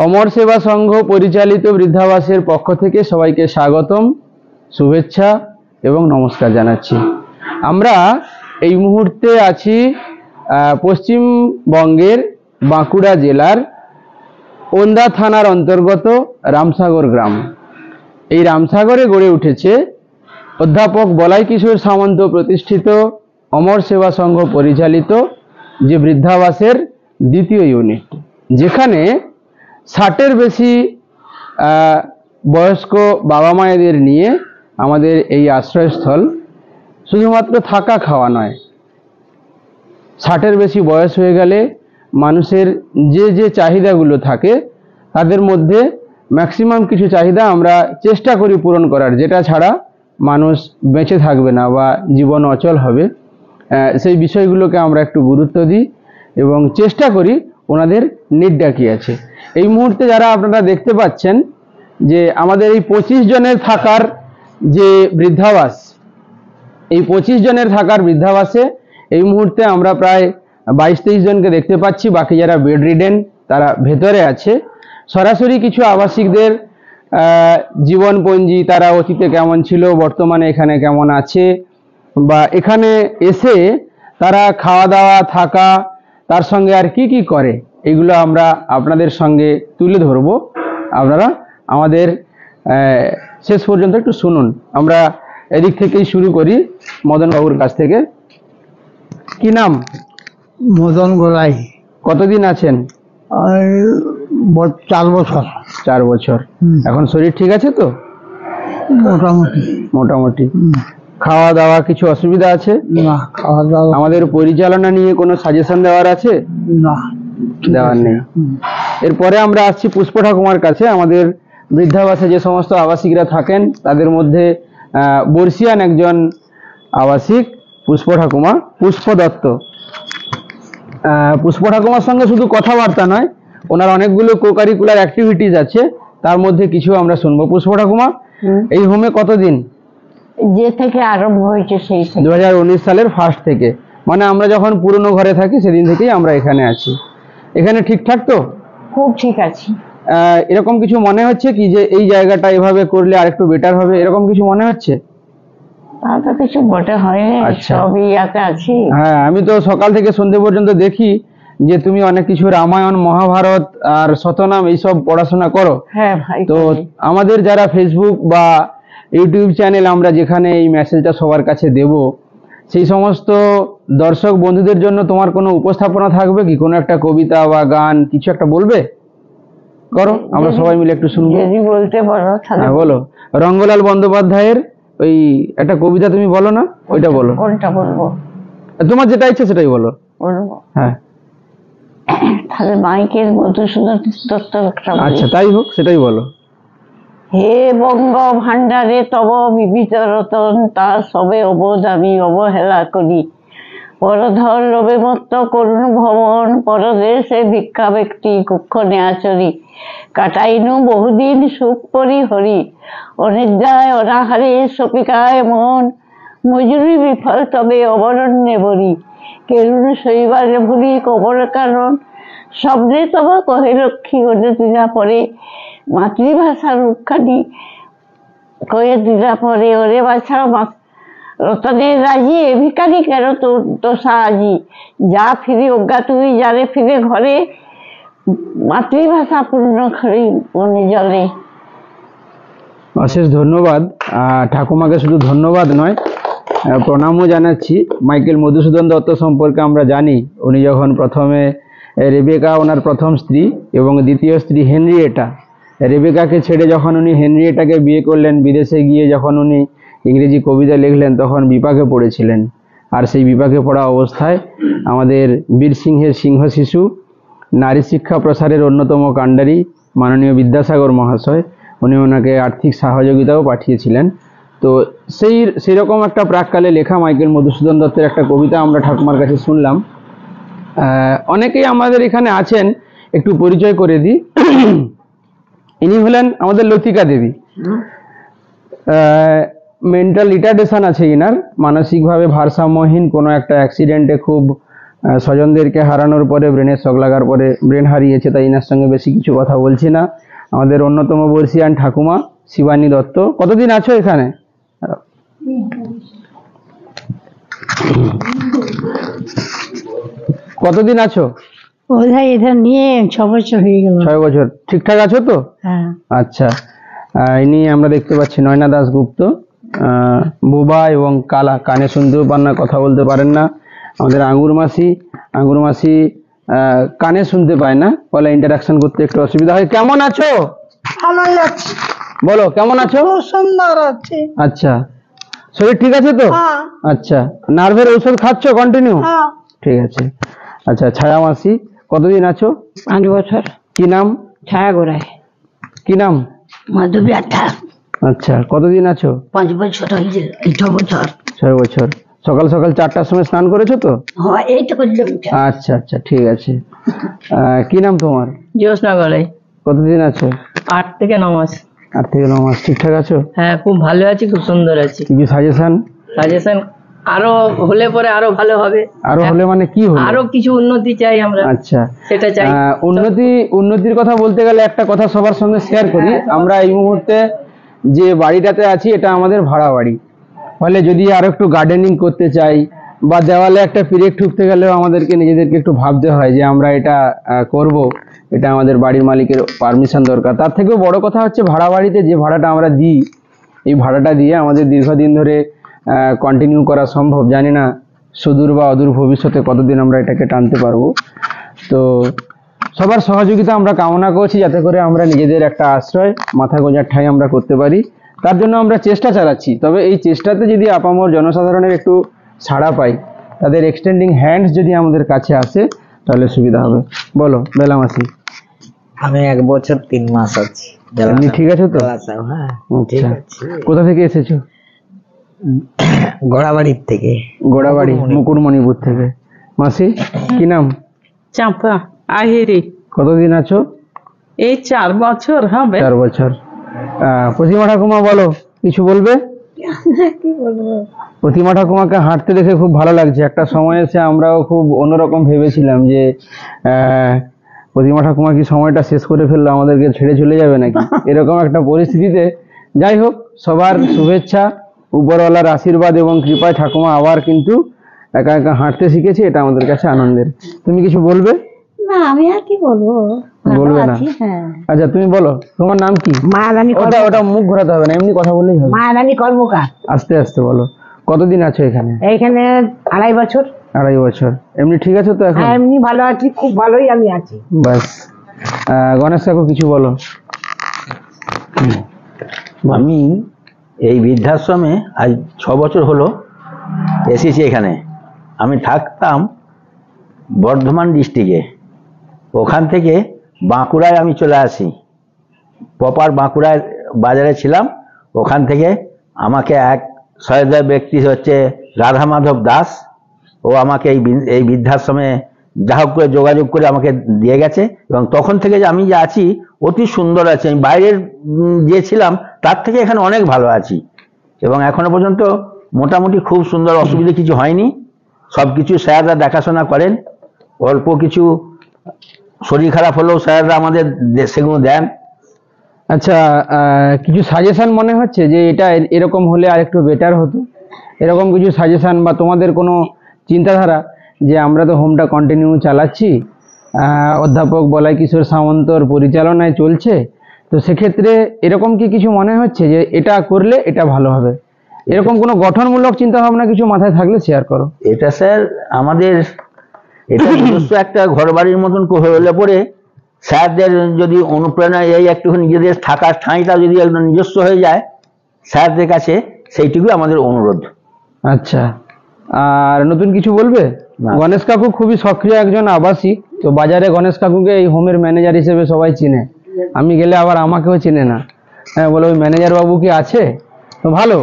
অমর সেবা সংঘ পরিচালিত বৃদ্ধাবাসের পক্ষ থেকে সবাইকে স্বাগতম, শুভেচ্ছা এবং নমস্কার জানাচ্ছি। আমরা এই মুহূর্তে আছি পশ্চিমবঙ্গের বাঁকুড়া জেলার ওন্দা থানার অন্তর্গত রামসাগর গ্রাম। এই রামসাগরে গড়ে উঠেছে অধ্যাপক বলাই কিশোর সামন্ত প্রতিষ্ঠিত অমর সেবা সংঘ পরিচালিত যে বৃদ্ধাবাসের দ্বিতীয় ইউনিট, যেখানে 60-এর বেশি বয়স্ক বাবা মায়েদের নিয়ে আমাদের এই আশ্রয়স্থল। শুধুমাত্র থাকা খাওয়া নয়, 60-এর বেশি বয়স হয়ে গেলে মানুষের যে যে চাহিদাগুলো থাকে তাদের মধ্যে ম্যাক্সিমাম কিছু চাহিদা আমরা চেষ্টা করি পূরণ করার, যেটা ছাড়া মানুষ বেঁচে থাকবে না বা জীবন অচল হবে। সেই বিষয়গুলোকে আমরা একটু গুরুত্ব দিই এবং চেষ্টা করি ওনাদের নিডটা কী আছে। এই মুহূর্তে যারা আপনারা দেখতে পাচ্ছেন যে আমাদের এই 25 জনের থাকার যে বৃদ্ধাবাস, এই 25 জনের থাকার বৃদ্ধাবাসে এই মুহূর্তে আমরা প্রায় 22-23 জনকে দেখতে পাচ্ছি। বাকি যারা বেড রিডেন তারা ভেতরে আছে। সরাসরি কিছু আবাসিকদের জীবনপঞ্জি, তারা অতীতে কেমন ছিল, বর্তমানে এখানে কেমন আছে, বা এখানে এসে তারা খাওয়া দাওয়া থাকা তার সঙ্গে আর কি কি করে, এগুলো আমরা আপনাদের সঙ্গে তুলে ধরবো। আপনারা আমাদের শেষ পর্যন্ত একটু শুনুন। আমরা এদিক থেকেই শুরু করি, মদন বাবুর কাছ থেকে। কি নাম? মদন গোলাই। কতদিন আছেন? 4 বছর। 4 বছর। এখন শরীর ঠিক আছে তো? মোটামুটি মোটামুটি। খাওয়া দাওয়া কিছু অসুবিধা আছে? না, খাওয়া দাওয়া আমাদের পরিচালনা নিয়ে কোনো সাজেশন দেওয়ার আছে? না, দেওয়ার নেই। এরপরে আমরা আসছি পুষ্প ঠাকুমার কাছে। আমাদের বৃদ্ধাবাসে যে সমস্ত আবাসিকরা থাকেন তাদের মধ্যে বর্ষিয়ান একজন আবাসিক পুষ্প ঠাকুমা, পুষ্প দত্ত। পুষ্প ঠাকুমার সঙ্গে শুধু কথাবার্তা নয়, ওনার অনেকগুলো কোকারিকুলার অ্যাক্টিভিটিস আছে, তার মধ্যে কিছু আমরা শুনবো। পুষ্প ঠাকুমা, এই হোমে কতদিন? যে থেকে আরম্ভ হয়েছে সেই থেকে 2019 সালের 1 থেকে, মানে আমরা যখন পুরনো ঘরে থাকি সেদিন থেকেই আমরা এখানে আছি। এখানে ঠিকঠাক তো? খুব ঠিক আছে। এরকম কিছু মনে হচ্ছে কি যে এই জায়গাটা এভাবে করলে আরেকটু বেটার হবে, এরকম কিছু মনে হচ্ছে? তা তো কিছু বটে হয়নি, আচ্ছা। সবই ইয়াতে আছি। হ্যাঁ, আমি তো সকাল থেকে সন্ধ্যে পর্যন্ত দেখি যে তুমি অনেক কিছু রামায়ণ, মহাভারত আর শতনাম এইসব পড়াশোনা করো। হ্যাঁ ভাই। তো আমাদের যারা ফেসবুক বা ইউটিউব চ্যানেল, আমরা যেখানে এই মেসেজটা সবার কাছে দেব, সেই সমস্ত দর্শক বন্ধুদের জন্য তোমার কোনো উপস্থাপনা থাকবে কি? কোনো একটা কবিতা বা গান কিছু একটা বলবে? করো, আমরা সবাই মিলে একটু শুনবো। যদি বলতে পারো তাহলে। হ্যাঁ বলো। রঙ্গলাল বন্দ্যোপাধ্যায়ের ওই একটা কবিতা তুমি বলো না, ওইটা বলো। কোনটা বলবো? তোমার যেটা ইচ্ছে সেটাই বলো। বলবো? হ্যাঁ, তাহলে মাইকেল মধুসূদন দত্ত একটা বলি। আচ্ছা তাই হোক, সেটাই বলো। হে বঙ্গ ভাণ্ডারে তব বিবিধ রতন, তা সবে অবোধ আমি অবহেলা করি। পরধর লোভে মত্ত করুণ ভবন, পরদেশে ভিক্ষা ব্যক্তি কুক্ষণে আচরি। কাটাইনু বহুদিন সুখ পরিহরি, অনিদ্রায় অনাহারে সপিকায় মন। মজুরি বিফল তবে অবরণ্যে বরি, কেরুণ শৈবারে ভুলি কবর কারণ। স্বপ্নে তব কহে লক্ষ্মী গড়ে দিনা পরে, মাতৃভাষার রূপখানি কয়ে দিনা পরে। ওরে বাছা রতনের রাজি, এ ভিখারি কেন তোর দশা আজি। যা ফিরে অজ্ঞা তুই, যারে ফিরে ঘরে, মাতৃভাষা পূর্ণ খরি মনে জলে। অশেষ ধন্যবাদ। ঠাকুমাকে শুধু ধন্যবাদ নয়, প্রণামও জানাচ্ছি। মাইকেল মধুসূদন দত্ত সম্পর্কে আমরা জানি, উনি যখন প্রথমে রেবেকা ওনার প্রথম স্ত্রী এবং দ্বিতীয় স্ত্রী হেনরিয়েটা, রেবেকাকে ছেড়ে যখন উনি হেনরিয়েটাকে বিয়ে করলেন, বিদেশে গিয়ে যখন উনি ইংরেজি কবিতা লিখলেন তখন বিপাকে পড়েছিলেন। আর সেই বিপাকে পড়া অবস্থায় আমাদের বীর সিংহের সিংহ শিশু, নারী শিক্ষা প্রসারের অন্যতম কাণ্ডারি মাননীয় বিদ্যাসাগর মহাশয়, উনি ওনাকে আর্থিক সহযোগিতাও পাঠিয়েছিলেন। তো সেই রকম একটা প্রাককালে লেখা মাইকেল মধুসূদন দত্তের একটা কবিতা আমরা ঠাকুমার কাছে শুনলাম। অনেকেই আমাদের এখানে আছেন, একটু পরিচয় করে দিই। ইনি হলেন আমাদের লতিকা দেবী। মেন্টাল রিটার্ডেশন আছে ইনার, মানসিকভাবে ভারসাম্যহীন, কোনো একটা অ্যাক্সিডেন্টে খুব স্বজনদেরকে হারানোর পরে, ব্রেনের শক লাগার পরে ব্রেন হারিয়েছে, তাই এনার সঙ্গে বেশি কিছু কথা বলছি না। আমাদের অন্যতম বর্ষিয়ান ঠাকুমা শিবানী দত্ত, কতদিন আছো এখানে? কতদিন আছো? বোধহয় এটা নিয়ে 6 বছর হয়ে গেল। 6 বছর। ঠিকঠাক আছো তো? হ্যাঁ। আচ্ছা, ইনি আমরা দেখতে পাচ্ছি নয়না দাশগুপ্ত, বোবা এবং কালা, কানে শুনতেও পান না, কথা বলতে পারেন না। আমাদের আঙ্গুর মাসি কানে শুনতে পায় না, ফলে ইন্টারাকশন করতে একটু অসুবিধা হয়। কেমন আছো? ভালো আছে, বলো কেমন আছো? খুব সুন্দর আছে। আচ্ছা, শরীর ঠিক আছে তো? হ্যাঁ। আচ্ছা, নার্ভের ঔষধ খাচ্ছ কন্টিনিউ? হ্যাঁ। ঠিক আছে। আচ্ছা, ছায়া মাসি, কতদিন আছো? 5 বছর। কি নাম? ছায়া গোড়ায়। কি নাম? মাধবী আঠা। আচ্ছা, কতদিন আছো? 5 বছর হয়েছে। 6 বছর। 6 বছর। সকাল সকাল 4টার সময় স্নান করেছো তো? হ্যাঁ, এই তো করলাম। আচ্ছা আচ্ছা, ঠিক আছে। কি নাম তোমার? জ্যোৎস্না গলায়। কতদিন আছো? 8 থেকে 9 মাস। 8 থেকে 9 মাস। ঠিকঠাক আছো? হ্যাঁ, খুব ভালো আছি, খুব সুন্দর আছি। কিছু সাজেশন? সাজেশন আরো হলে পরে আরো ভালো হবে। আরো হলে মানে কি হলো? আরো কিছু উন্নতি চাই আমরা। আচ্ছা, সেটা চাই। উন্নতির কথা বলতে গেলে একটা কথা সবার সঙ্গে শেয়ার করি। আমরা এই মুহূর্তে যে বাড়িটাতে আছি এটা আমাদের ভাড়া বাড়ি, ফলে যদি আরো একটু গার্ডেনিং করতে চাই বা দেওয়ালে একটা পিরেক ঠুকতে গেলেও আমাদেরকে নিজেদেরকে একটু ভাবতে হয় যে আমরা এটা করব, এটা আমাদের বাড়ির মালিকের পারমিশন দরকার। তার থেকেও বড় কথা হচ্ছে ভাড়া বাড়িতে যে ভাড়াটা আমরা দিই, এই ভাড়াটা দিয়ে আমাদের দীর্ঘদিন ধরে কন্টিনিউ করা সম্ভব। জানি না সুদূর বা অদূর ভবিষ্যতে কতদিন আমরা এটাকে টানতে পারবো। তো সবার সহযোগিতা আমরা কামনা করছি, যাতে করে আমরা নিজেদের একটা আশ্রয়, মাথা গোঁজার ঠাঁই আমরা করতে পারি। তার জন্য আমরা চেষ্টা চালাচ্ছি। তবে এই চেষ্টাতে যদি আপামর জনসাধারণের একটু সাড়া পাই, তাদের এক্সটেন্ডিং হ্যান্ডস যদি আমাদের কাছে আসে, তাহলে সুবিধা হবে। বলো বেলা মাসি। আমি 1 বছর 3 মাস আছি। এমনি ঠিক আছে তো? হ্যাঁ, ঠিক আচ্ছা, আছে। কোথা থেকে এসেছো? গোড়াবাড়ির থেকে। গোড়াবাড়ি, মুকুটমণিপুর থেকে। মাসি, কি নাম? চাঁপা আহিরি। কতদিন আছো? এই 4 বছর হবে। 4 বছর। প্রতিমা ঠাকুমা বলো, কিছু বলবে? কি বলবো? প্রতিমা ঠাকুমাকে হাঁটতে দেখে খুব ভালো লাগছে। একটা সময় এসে আমরাও খুব অন্যরকম ভেবেছিলাম যে প্রতিমা ঠাকুমা কি সময়টা শেষ করে ফেললো, আমাদেরকে ছেড়ে চলে যাবে নাকি, এরকম একটা পরিস্থিতিতে। যাই হোক, সবার শুভেচ্ছা, উপরওয়ালার আশীর্বাদ এবং কৃপায় ঠাকুমা আবার কিন্তু একা একা হাঁটতে শিখেছে, এটা আমাদের কাছে আনন্দের। তুমি কিছু বলবে? না, আমি আর কি বলবো, ভালো বলবে না? আছি। হ্যাঁ। আচ্ছা, তুমি বলো, তোমার নাম কি? মায়ারানী ওটা মুখ ঘোরাতে হবে না, এমনি কথা বললেই হবে। মায়ারানী কর্মকার। আস্তে আস্তে বলো, কতদিন আছো এখানে? এইখানে 2.5 বছর। 2.5 বছর। এমনি ঠিক আছে তো এখন? হ্যাঁ, এমনি ভালো আছি, খুব ভালোই আমি আছি। বাস। গণেশ কাকু কিছু বলো। আমি এই বৃদ্ধাশ্রমে আজ 6 বছর হলো এসেছি এখানে। আমি থাকতাম বর্ধমান ডিস্ট্রিক্টে, ওখান থেকে বাঁকুড়ায় আমি চলে আসি। প্রপার বাঁকুড়ায় বাজারে ছিলাম। ওখান থেকে আমাকে এক সহৃদয় ব্যক্তি হচ্ছে রাধা মাধব দাস, ও আমাকে এই বৃদ্ধাশ্রমে যা হোক করে যোগাযোগ করে আমাকে দিয়ে গেছে, এবং তখন থেকে যে আমি যে আছি অতি সুন্দর আছি। আমি বাইরের যে ছিলাম তার থেকে এখানে অনেক ভালো আছি, এবং এখনো পর্যন্ত মোটামুটি খুব সুন্দর, অসুবিধা কিছু হয়নি। সব কিছু স্যাররা দেখাশোনা করেন। অল্প কিছু শরীর খারাপ হলেও স্যাররা আমাদের সেগুলো দেন। আচ্ছা, কিছু সাজেশন মনে হচ্ছে যে এটা এরকম হলে আর একটু বেটার হতো, এরকম কিছু সাজেশন বা তোমাদের কোনো চিন্তাধারা? যে আমরা তো হোমটা কন্টিনিউ চালাচ্ছি, অধ্যাপক বলাই কিশোর সামন্তর পরিচালনায় চলছে, তো সেক্ষেত্রে এরকম কি কিছু মনে হচ্ছে যে এটা করলে এটা ভালো হবে? এরকম কোনো গঠনমূলক চিন্তা ভাবনা কিছু মাথায় থাকলে শেয়ার করো। এটা স্যার আমাদের এটা নিজস্ব একটা ঘর বাড়ির মতন হলে পরে স্যারদের যদি অনুপ্রেরণা, এই একটু নিজেদের থাকার ঠাঁইটা যদি একদম নিজস্ব হয়ে যায় স্যারদের কাছে, সেইটুকুই আমাদের অনুরোধ। আচ্ছা, আর নতুন কিছু বলবে? না। গণেশ কাকু খুবই সক্রিয় একজন আবাসিক, তো বাজারে গণেশ কাকুকে এই হোমের ম্যানেজার হিসেবে সবাই চিনে। আমি গেলে আবার আমাকেও চিনে না, হ্যাঁ বলে ওই ম্যানেজার বাবু কি আছে? তো ভালো,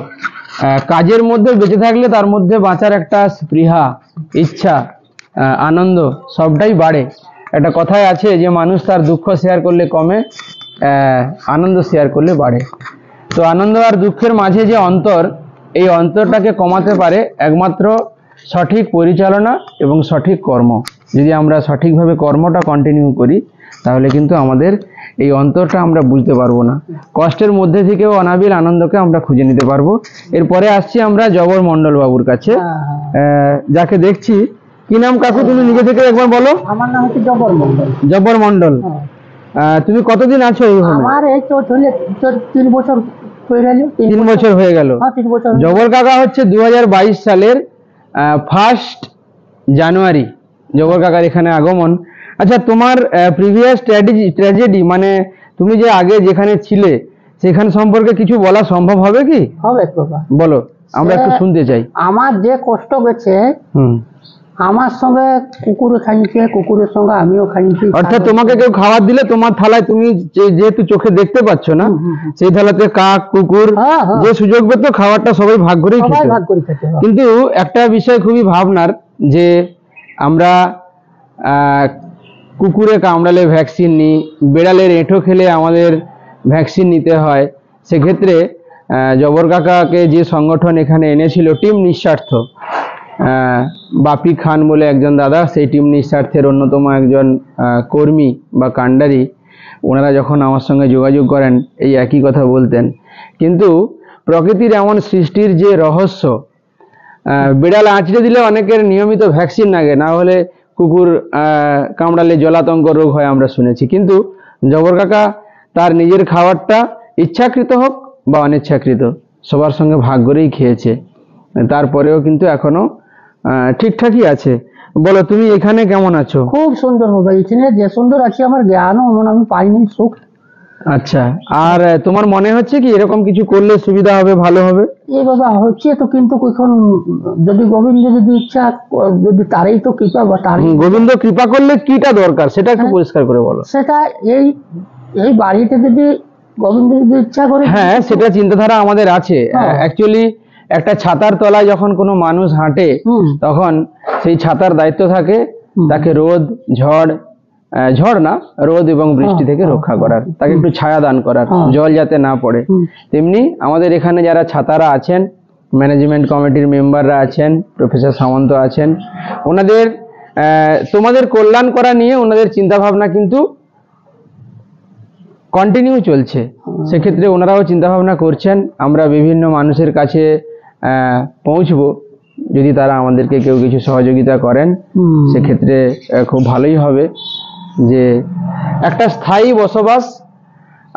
কাজের মধ্যে বেঁচে থাকলে তার মধ্যে বাঁচার একটা স্পৃহা, ইচ্ছা, আনন্দ সবটাই বাড়ে। একটা কথায় আছে যে মানুষ তার দুঃখ শেয়ার করলে কমে, আনন্দ শেয়ার করলে বাড়ে। তো আনন্দ আর দুঃখের মাঝে যে অন্তর, এই অন্তরটাকে কমাতে পারে একমাত্র সঠিক পরিচালনা এবং সঠিক কর্ম। যদি আমরা সঠিকভাবে কর্মটা কন্টিনিউ করি তাহলে কিন্তু আমাদের এই অন্তরটা আমরা বুঝতে পারবো না, কষ্টের মধ্যে থেকেও অনাবিল আনন্দকে আমরা খুঁজে নিতে পারবো। এরপরে আসছি আমরা জবর মণ্ডল বাবুর কাছে, যাকে দেখছি। কি নাম কাকু, তুমি নিজে থেকে একবার বলো। আমার নাম হচ্ছে জবর মন্ডল। জবর মণ্ডল, তুমি কতদিন আছো এই হোমে? আমার এই তো চলে 3 বছর হয়ে গেল। 3 বছর হয়ে গেল। 3 বছর। জবর কাকা হচ্ছে 2022 সালের 1 জানুয়ারি জবর কাকার এখানে আগমন। আচ্ছা, তোমার প্রিভিয়াস ট্র্যাজেডি মানে তুমি যে আগে যেখানে ছিলে সেখান সম্পর্কে কিছু বলা সম্ভব হবে কি? হবে বাবা, বলো, আমরা একটু শুনতে চাই। আমার যে কষ্ট গেছে, আমার সঙ্গে কুকুরে খাইছে, কুকুরের সঙ্গে আমিও খাইছি। অর্থাৎ তোমাকে কেউ খাবার দিলে তোমার থালায় তুমি যেহেতু চোখে দেখতে পাচ্ছ না, সেই থালাতে কাক কুকুর যে সুযোগ পেত খাবারটা সবাই ভাগ করেই খেত। কিন্তু একটা বিষয় খুবই ভাবনার, যে আমরা কুকুরে কামড়ালে ভ্যাকসিন নিই, বেড়ালের এঁঠো খেলে আমাদের ভ্যাকসিন নিতে হয়। সেক্ষেত্রে জবর কাকাকে যে সংগঠন এখানে এনেছিল টিম নিঃস্বার্থ, বাপি খান বলে একজন দাদা, সেই টিম নিঃস্বার্থের অন্যতম একজন কর্মী বা কাণ্ডারি, ওনারা যখন আমার সঙ্গে যোগাযোগ করেন এই একই কথা বলতেন। কিন্তু প্রকৃতির এমন সৃষ্টির যে রহস্য, বিড়াল আঁচড়ে দিলে অনেকের নিয়মিত ভ্যাকসিন লাগে, না হলে কুকুর কামড়ালে জলাতঙ্ক রোগ হয় আমরা শুনেছি। কিন্তু জবর কাকা তার নিজের খাবারটা ইচ্ছাকৃত হোক বা অনিচ্ছাকৃত সবার সঙ্গে ভাগ করেই খেয়েছে, তারপরেও কিন্তু এখনো ঠিকঠাকই আছে। বলো, তুমি এখানে কেমন আছো? খুব সুন্দর বাবা, এখানে যে সুন্দর আছি আমার জ্ঞানও এমন আমি পাইনি, সুখ। আচ্ছা, আর তোমার মনে হচ্ছে কি এরকম কিছু করলে সুবিধা হবে, ভালো হবে? এই বাবা হচ্ছে তো, কিন্তু এখন যদি গোবিন্দ যদি ইচ্ছা, যদি তারই তো কৃপা বা তারই। গোবিন্দ কৃপা করলে কিটা দরকার সেটা একটু পরিষ্কার করে বলো। সেটা এই এই বাড়িতে যদি গোবিন্দ যদি ইচ্ছা করে, হ্যাঁ, সেটা চিন্তাধারা আমাদের আছে। অ্যাকচুয়ালি একটা ছাতার তলায় যখন কোনো মানুষ হাঁটে তখন সেই ছাতার দায়িত্ব থাকে তাকে রোদ ঝড় না, রোদ এবং বৃষ্টি থেকে রক্ষা করার, তাকে একটু ছায়া দান করার, জল যাতে না পড়ে। তেমনি আমাদের এখানে যারা ছাতারা আছেন, ম্যানেজমেন্ট কমিটির মেম্বাররা আছেন, প্রফেসর সামন্ত আছেন, ওনাদের তোমাদের কল্যাণ করা নিয়ে ওনাদের চিন্তা ভাবনা কিন্তু কন্টিনিউ চলছে। সেক্ষেত্রে ওনারাও চিন্তা ভাবনা করছেন আমরা বিভিন্ন মানুষের কাছে পৌঁছবো, যদি তারা আমাদেরকে কেউ কিছু সহযোগিতা করেন সেক্ষেত্রে খুব ভালোই হবে, যে একটা স্থায়ী বসবাস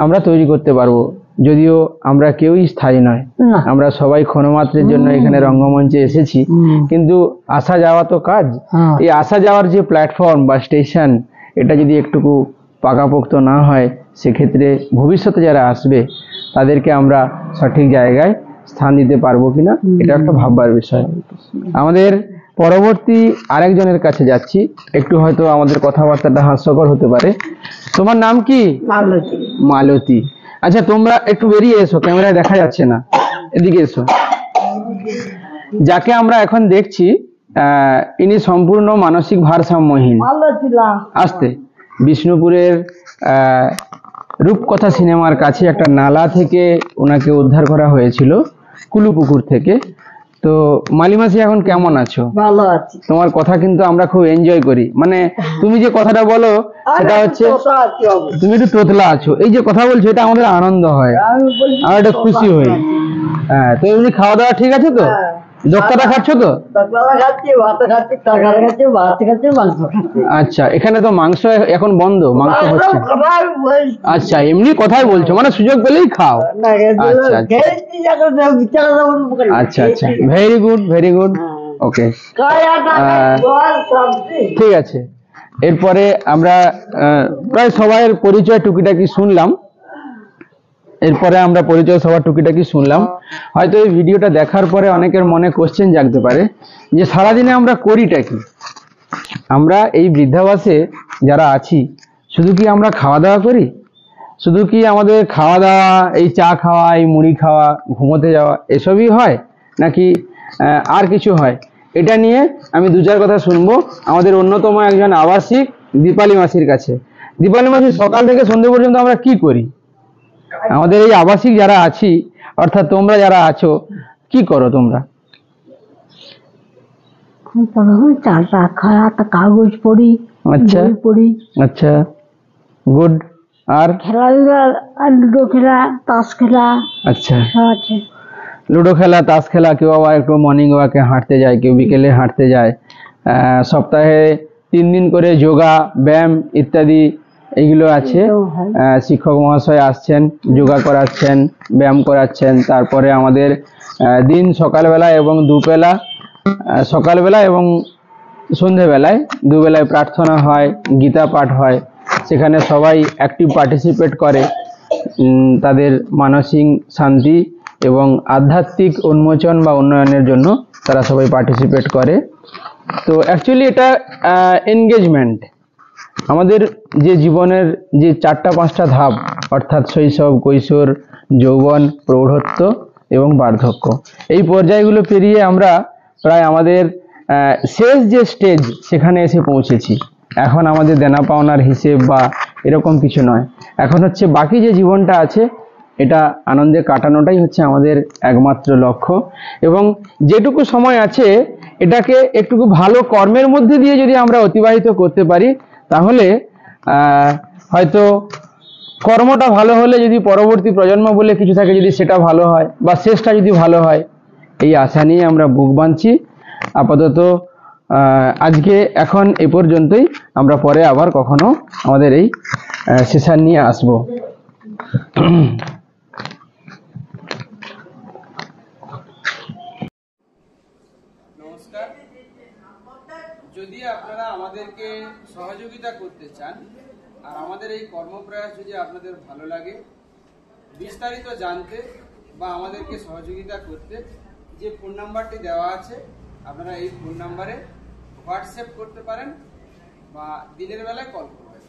আমরা তৈরি করতে পারবো। যদিও আমরা কেউই স্থায়ী নয়, আমরা সবাই ক্ষণমাত্রের জন্য এখানে রঙ্গমঞ্চে এসেছি, কিন্তু আসা যাওয়া তো কাজ। এই আসা যাওয়ার যে প্ল্যাটফর্ম বা স্টেশন, এটা যদি একটুকু পাকাপোক্ত না হয় সেক্ষেত্রে ভবিষ্যতে যারা আসবে তাদেরকে আমরা সঠিক জায়গায় স্থান দিতে পারবো কিনা, এটা একটা ভাববার বিষয়। আমাদের পরবর্তী আরেকজনের কাছে যাচ্ছি, একটু হয়তো আমাদের কথাবার্তাটা হাস্যকর হতে পারে। তোমার নাম কি? মালতী। মালতী। আচ্ছা, তোমরা একটু বেরিয়ে এসো, ক্যামেরায় দেখা যাচ্ছে না, এদিকে এসো। যাকে আমরা এখন দেখছি ইনি সম্পূর্ণ মানসিক ভারসাম্যহীন। আসতে বিষ্ণুপুরের রূপকথা সিনেমার কাছে একটা নালা থেকে ওনাকে উদ্ধার করা হয়েছিল, কুলুপুকুর থেকে। তো মালিমাসি এখন কেমন আছো? ভালো আছি। তোমার কথা কিন্তু আমরা খুব এনজয় করি, মানে তুমি যে কথাটা বলো সেটা হচ্ছে তুমি একটু তোতলা আছো, এই যে কথা বলছো এটা আমাদের আনন্দ হয়, আমরা একটা খুশি হই। হ্যাঁ, তো এমনি খাওয়া দাওয়া ঠিক আছে তো? দোক্তাটা খাচ্ছ তো? আচ্ছা, এখানে তো মাংস এখন বন্ধ, মাংস হচ্ছে। আচ্ছা, এমনি কথাই বলছো, মানে সুযোগ পেলেই খাও। আচ্ছা আচ্ছা, ভেরি গুড ভেরি গুড, ওকে, ঠিক আছে। এরপরে আমরা প্রায় সবার পরিচয় টুকিটাকি শুনলাম, হয়তো এই ভিডিওটা দেখার পরে অনেকের মনে কোশ্চেন জাগতে পারে যে সারাদিনে আমরা করিটা কি। আমরা এই বৃদ্ধাবাসে যারা আছি শুধু কি আমরা খাওয়া দাওয়া করি? শুধু কি আমাদের খাওয়া দাওয়া, এই চা খাওয়া, এই মুড়ি খাওয়া, ঘুমোতে যাওয়া এসবই হয়, নাকি আর কিছু হয়? এটা নিয়ে আমি 2-4 কথা শুনবো আমাদের অন্যতম একজন আবাসিক দীপালি মাসির কাছে। দীপালি মাসি, সকাল থেকে সন্ধ্যে পর্যন্ত আমরা কি করি? আমাদের এই আবাসিক যারা আছি, অর্থাৎ তোমরা যারা আছো, কি করো তোমরা? তখন চাটা খাওয়া কাগজ পড়ি, আচ্ছা বই পড়ি, আচ্ছা, গুড। আর খেলাধুলা, লুডো খেলা, তাস খেলা আচ্ছা, সব আছে। লুডো খেলা, তাস খেলা, কেউ আবার একটু মর্নিং ওয়াকে হাঁটতে যায়, কেউ বিকেলে হাঁটতে যায়। সপ্তাহে 3 দিন করে যোগা, ব্যায়াম ইত্যাদি এইগুলো আছে। শিক্ষক মহাশয় আসছেন, যোগা করাচ্ছেন, ব্যায়াম করাচ্ছেন। তারপরে আমাদের দিন সকালবেলা এবং দুবেলা, সকালবেলা এবং সন্ধেবেলায় দুবেলায় প্রার্থনা হয়, গীতা পাঠ হয়। সেখানে সবাই অ্যাক্টিভ পার্টিসিপেট করে, তাদের মানসিক শান্তি এবং আধ্যাত্মিক উন্মোচন বা উন্নয়নের জন্য তারা সবাই পার্টিসিপেট করে। তো অ্যাকচুয়ালি এটা এনগেজমেন্ট। আমাদের যে জীবনের যে 4-5টা ধাপ, অর্থাৎ শৈশব, কৈশোর, যৌবন, প্রৌঢ়ত্ব এবং বার্ধক্য, এই পর্যায়গুলো পেরিয়ে আমরা প্রায় আমাদের শেষ যে স্টেজ সেখানে এসে পৌঁছেছি। এখন আমাদের দেনা পাওনার হিসেব বা এরকম কিছু নয়, এখন হচ্ছে বাকি যে জীবনটা আছে এটা আনন্দে কাটানোটাই হচ্ছে আমাদের একমাত্র লক্ষ্য। এবং যেটুকু সময় আছে এটাকে একটুকু ভালো কর্মের মধ্যে দিয়ে যদি আমরা অতিবাহিত করতে পারি, তাহলে হয়তো কর্মটা ভালো হলে যদি পরবর্তী প্রজন্ম বলে কিছু থাকে, যদি সেটা ভালো হয় বা শেষটা যদি ভালো হয়, এই আশা নিয়ে আমরা বুক বাঁধছি। আপাতত আজকে এখন এ পর্যন্তই। আমরা পরে আবার কখনো আমাদের এই সেশন নিয়ে আসবো। নমস্কার। যদি আপনারা আমাদেরকে সহযোগিতা করতে চান আর আমাদের এই কর্মপ্রয়াস যদি আপনাদের ভালো লাগে, বিস্তারিত জানতে বা আমাদেরকে সহযোগিতা করতে যে ফোন নাম্বারটি দেওয়া আছে, আপনারা এই ফোন নাম্বারে হোয়াটসঅ্যাপ করতে পারেন বা দিনের বেলায় কল করবেন।